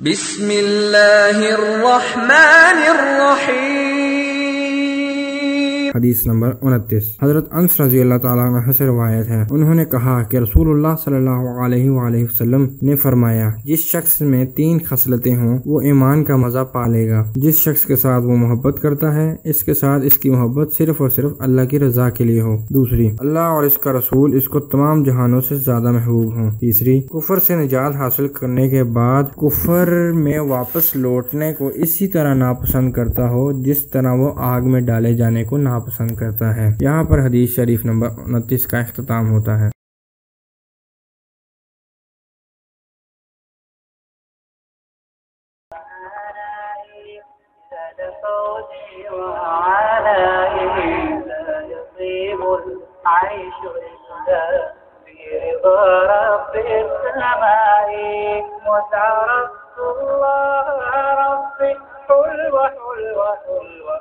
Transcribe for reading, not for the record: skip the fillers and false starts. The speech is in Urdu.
بسم اللہ الرحمن الرحیم۔ حدیث نمبر 29۔ حضرت انس رضی اللہ تعالیٰ عنہ سے روایت ہے، انہوں نے کہا کہ رسول اللہ صلی اللہ علیہ وآلہ وسلم نے فرمایا، جس شخص میں 3 خصلتیں ہوں وہ ایمان کا مزہ پا لے گا۔ جس شخص کے ساتھ وہ محبت کرتا ہے اس کے ساتھ اس کی محبت صرف اور صرف اللہ کی رضا کے لیے ہو۔ دوسری، اللہ اور اس کا رسول اس کو تمام جہانوں سے زیادہ محبوب ہوں۔ تیسری، کفر سے نجات حاصل کرنے کے بعد کفر میں واپس لوٹنے کو اسی طرح ناپسند کرتا ہو جس طرح وہ آگ میں ڈالے جانے کو ناپسند کرتا ہے۔ یہاں پر حدیث شریف نمبر 29 کا اختتام ہوتا ہے۔ رب السماء وتعرفت الله ربي حلوة حلوة حلوة